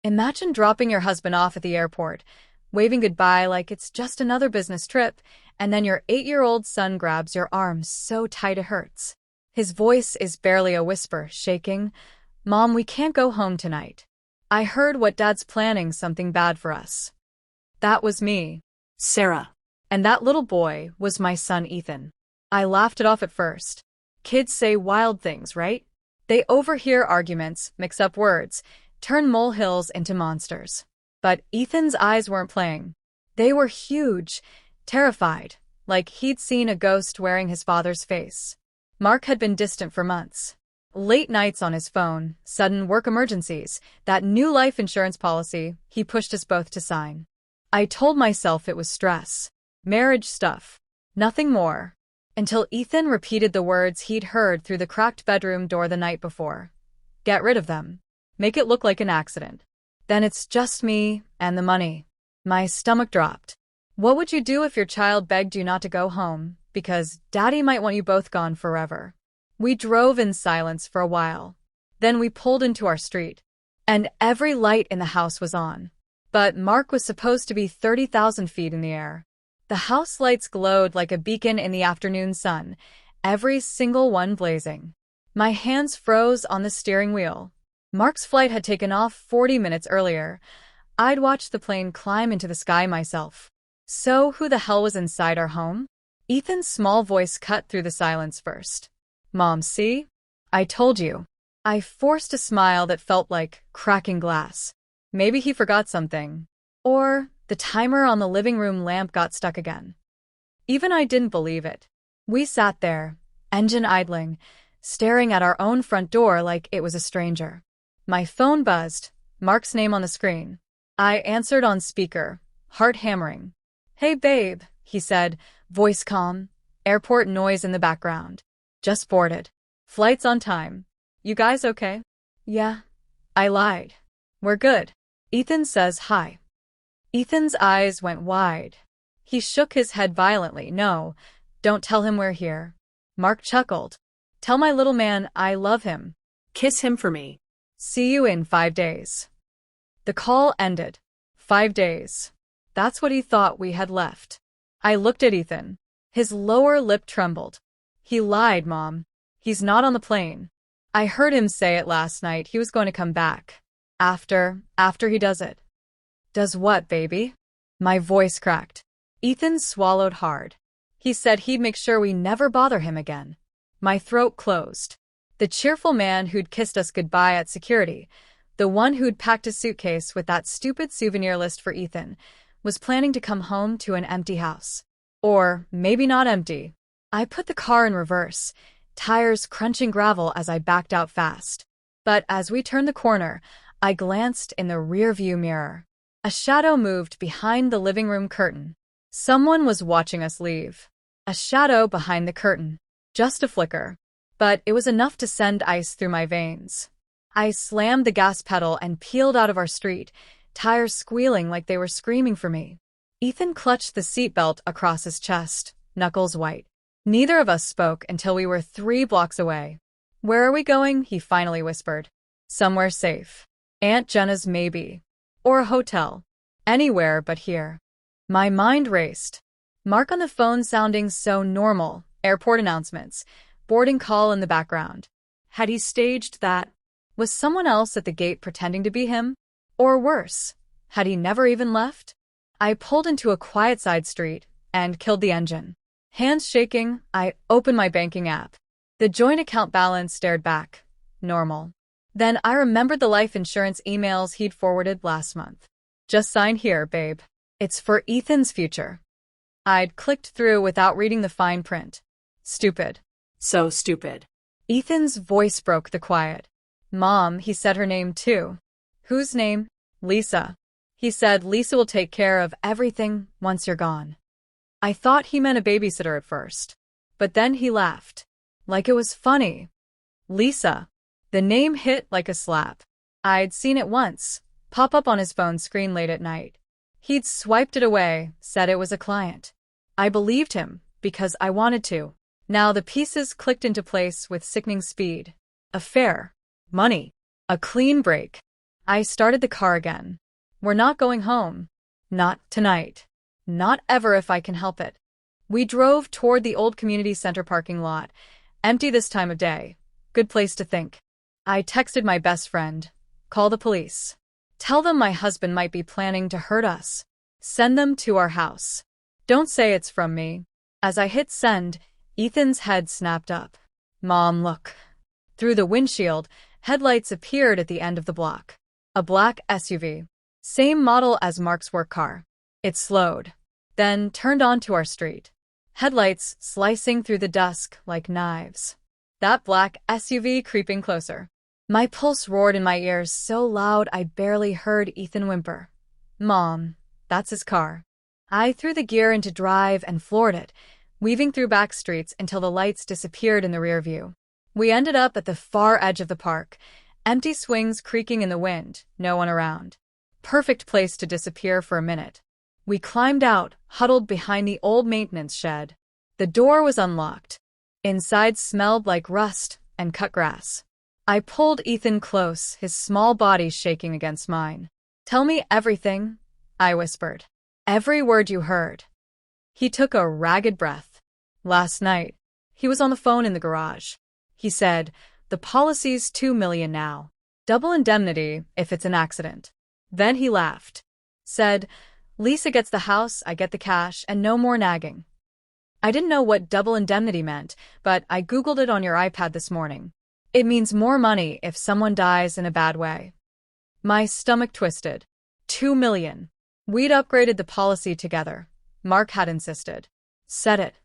Imagine dropping your husband off at the airport, waving goodbye like it's just another business trip, and then your 8-year-old son grabs your arm so tight it hurts. His voice is barely a whisper, shaking. "Mom, we can't go home tonight. I heard what Dad's planning something bad for us." That was me, Sarah. and that little boy was my son Ethan. I laughed it off at first. Kids say wild things, right? They overhear arguments, mix up words, turn molehills into monsters. But Ethan's eyes weren't playing. They were huge, terrified, like he'd seen a ghost wearing his father's face. Mark had been distant for months. Late nights on his phone, sudden work emergencies, that new life insurance policy he pushed us both to sign. I told myself it was stress, marriage stuff, nothing more, until Ethan repeated the words he'd heard through the cracked bedroom door the night before. "Get rid of them. Make it look like an accident. Then it's just me and the money." My stomach dropped. What would you do if your child begged you not to go home, because Daddy might want you both gone forever? We drove in silence for a while. Then we pulled into our street, and every light in the house was on. But Mark was supposed to be 30,000 feet in the air. The house lights glowed like a beacon in the afternoon sun, every single one blazing. My hands froze on the steering wheel. Mark's flight had taken off 40 minutes earlier. I'd watched the plane climb into the sky myself. So who the hell was inside our home? Ethan's small voice cut through the silence first. "Mom, see? I told you." I forced a smile that felt like cracking glass. Maybe he forgot something. Or the timer on the living room lamp got stuck again. Even I didn't believe it. We sat there, engine idling, staring at our own front door like it was a stranger. My phone buzzed, Mark's name on the screen. I answered on speaker, heart hammering. "Hey babe," he said, voice calm, airport noise in the background. "Just boarded. Flight's on time. You guys okay?" "Yeah." I lied. "We're good." Ethan says hi. Ethan's eyes went wide. He shook his head violently. "No, don't tell him we're here." Mark chuckled. "Tell my little man I love him. Kiss him for me. See you in 5 days." The call ended. 5 days. That's what he thought we had left. I looked at Ethan. His lower lip trembled. "He lied, Mom. He's not on the plane. I heard him say it last night. He was going to come back. After he does it." "Does what, baby?" My voice cracked. Ethan swallowed hard. He said he'd make sure we never bother him again. My throat closed. The cheerful man who'd kissed us goodbye at security, the one who'd packed a suitcase with that stupid souvenir list for Ethan, was planning to come home to an empty house. Or maybe not empty. I put the car in reverse, tires crunching gravel as I backed out fast. But as we turned the corner, I glanced in the rearview mirror. A shadow moved behind the living room curtain. Someone was watching us leave. A shadow behind the curtain. Just a flicker. But it was enough to send ice through my veins. I slammed the gas pedal and peeled out of our street, tires squealing like they were screaming for me. Ethan clutched the seatbelt across his chest, knuckles white. Neither of us spoke until we were 3 blocks away. "Where are we going?" he finally whispered. "Somewhere safe. Aunt Jenna's maybe. Or a hotel. Anywhere but here." My mind raced. Mark on the phone sounding so normal, airport announcements, boarding call in the background. Had he staged that? Was someone else at the gate pretending to be him? Or worse, had he never even left? I pulled into a quiet side street and killed the engine. Hands shaking, I opened my banking app. The joint account balance stared back. Normal. Then I remembered the life insurance emails he'd forwarded last month. "Just sign here, babe. It's for Ethan's future." I'd clicked through without reading the fine print. Stupid. So stupid. Ethan's voice broke the quiet. "Mom," he said her name too. "Whose name?" "Lisa." He said Lisa will take care of everything once you're gone. I thought he meant a babysitter at first. But then he laughed. Like it was funny. Lisa. The name hit like a slap. I'd seen it once, pop up on his phone screen late at night. He'd swiped it away, said it was a client. I believed him, because I wanted to. Now the pieces clicked into place with sickening speed. Affair. Money. A clean break. I started the car again. We're not going home. Not tonight. Not ever if I can help it. We drove toward the old community center parking lot. Empty this time of day. Good place to think. I texted my best friend. Call the police. Tell them my husband might be planning to hurt us. Send them to our house. Don't say it's from me. As I hit send, Ethan's head snapped up. Mom, look. Through the windshield, headlights appeared at the end of the block. A black SUV. Same model as Mark's work car. It slowed, then turned onto our street. Headlights slicing through the dusk like knives. That black SUV creeping closer. My pulse roared in my ears so loud I barely heard Ethan whimper. Mom, that's his car. I threw the gear into drive and floored it, weaving through back streets until the lights disappeared in the rear view. We ended up at the far edge of the park, empty swings creaking in the wind, no one around. Perfect place to disappear for a minute. We climbed out, huddled behind the old maintenance shed. The door was unlocked. Inside smelled like rust and cut grass. I pulled Ethan close, his small body shaking against mine. Tell me everything, I whispered. Every word you heard. He took a ragged breath. Last night, he was on the phone in the garage. He said, the policy's $2 million now. Double indemnity if it's an accident. Then he laughed. Said, Lisa gets the house, I get the cash, and no more nagging. I didn't know what double indemnity meant, but I Googled it on your iPad this morning. It means more money if someone dies in a bad way. My stomach twisted. $2 million. We'd upgraded the policy together. Mark had insisted. Said it.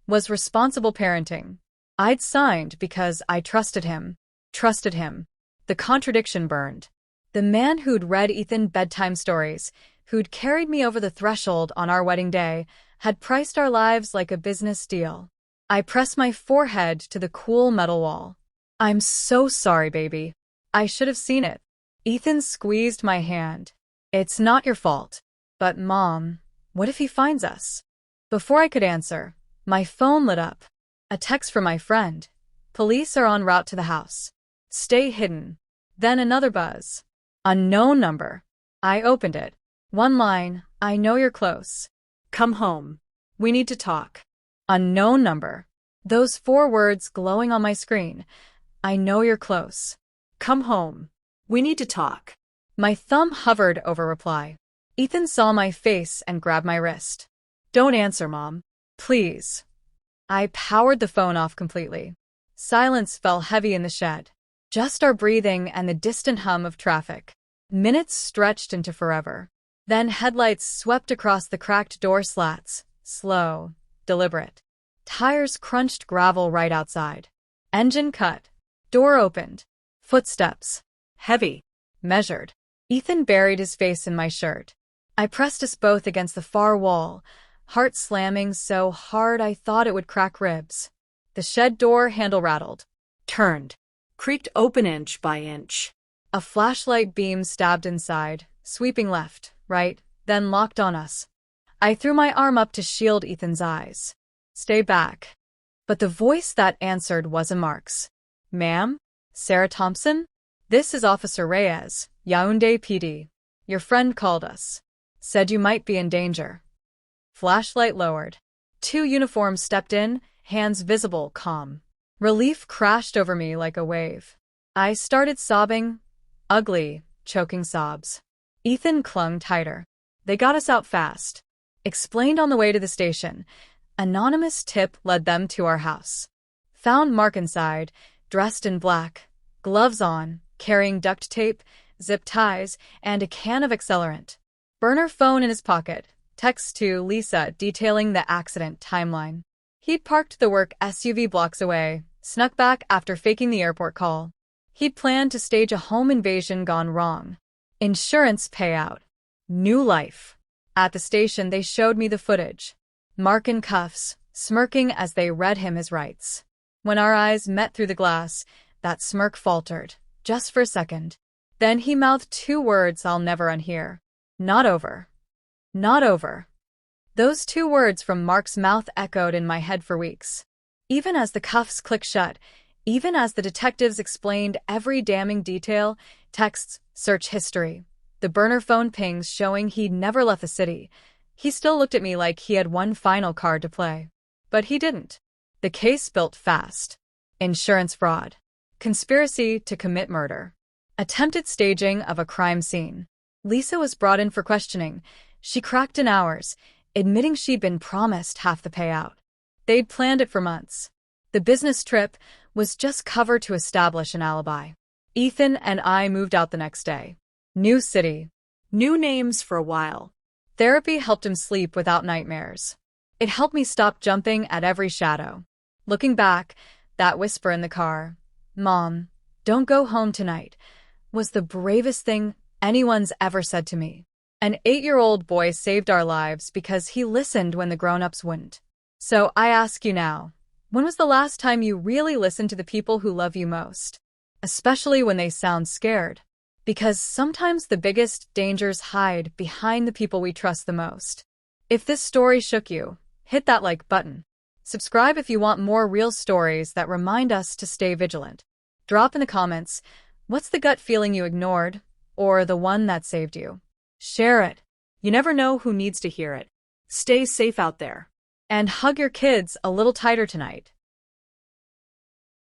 Was responsible parenting. I'd signed because I trusted him. Trusted him. The contradiction burned. The man who'd read Ethan bedtime stories, who'd carried me over the threshold on our wedding day, had priced our lives like a business deal. I pressed my forehead to the cool metal wall. I'm so sorry, baby. I should have seen it. Ethan squeezed my hand. It's not your fault. But Mom, what if he finds us? Before I could answer, my phone lit up. A text from my friend. Police are en route to the house. Stay hidden. Then another buzz. Unknown number. I opened it. One line, I know you're close. Come home. We need to talk. Unknown number. Those 4 words glowing on my screen. I know you're close. Come home. We need to talk. My thumb hovered over reply. Ethan saw my face and grabbed my wrist. Don't answer, Mom. Please. I powered the phone off completely. Silence fell heavy in the shed. Just our breathing and the distant hum of traffic. Minutes stretched into forever. Then headlights swept across the cracked door slats, slow, deliberate. Tires crunched gravel right outside. Engine cut. Door opened. Footsteps. Heavy. Measured. Ethan buried his face in my shirt. I pressed us both against the far wall, heart slamming so hard I thought it would crack ribs. The shed door handle rattled. Turned. Creaked open inch by inch. A flashlight beam stabbed inside, sweeping left, right, then locked on us. I threw my arm up to shield Ethan's eyes. Stay back. But the voice that answered wasn't Mark's. Ma'am? Sarah Thompson? This is Officer Reyes, Yaoundé PD. Your friend called us. Said you might be in danger. Flashlight lowered. 2 uniforms stepped in, hands visible, calm. Relief crashed over me like a wave. I started sobbing, ugly, choking sobs. Ethan clung tighter. They got us out fast. Explained on the way to the station. Anonymous tip led them to our house. Found Mark inside, dressed in black, gloves on, carrying duct tape, zip ties, and a can of accelerant. Burner phone in his pocket. Text to Lisa detailing the accident timeline. He'd parked the work SUV blocks away, snuck back after faking the airport call. He'd planned to stage a home invasion gone wrong. Insurance payout. New life. At the station, they showed me the footage. Mark in cuffs, smirking as they read him his rights. When our eyes met through the glass, that smirk faltered, just for a second. Then he mouthed 2 words I'll never unhear. Not over. Not over. Those 2 words from Mark's mouth echoed in my head for weeks. Even as the cuffs clicked shut, even as the detectives explained every damning detail, texts, search history, the burner phone pings showing he'd never left the city, he still looked at me like he had one final card to play. But he didn't. The case built fast. Insurance fraud. Conspiracy to commit murder. Attempted staging of a crime scene. Lisa was brought in for questioning. She cracked in hours, admitting she'd been promised half the payout. They'd planned it for months. The business trip was just cover to establish an alibi. Ethan and I moved out the next day. New city. New names for a while. Therapy helped him sleep without nightmares. It helped me stop jumping at every shadow. Looking back, that whisper in the car, "Mom, don't go home tonight," was the bravest thing anyone's ever said to me. An 8-year-old boy saved our lives because he listened when the grown-ups wouldn't. So I ask you now, when was the last time you really listened to the people who love you most? Especially when they sound scared. Because sometimes the biggest dangers hide behind the people we trust the most. If this story shook you, hit that like button. Subscribe if you want more real stories that remind us to stay vigilant. Drop in the comments, what's the gut feeling you ignored, or the one that saved you? Share it. You never know who needs to hear it. Stay safe out there. And hug your kids a little tighter tonight.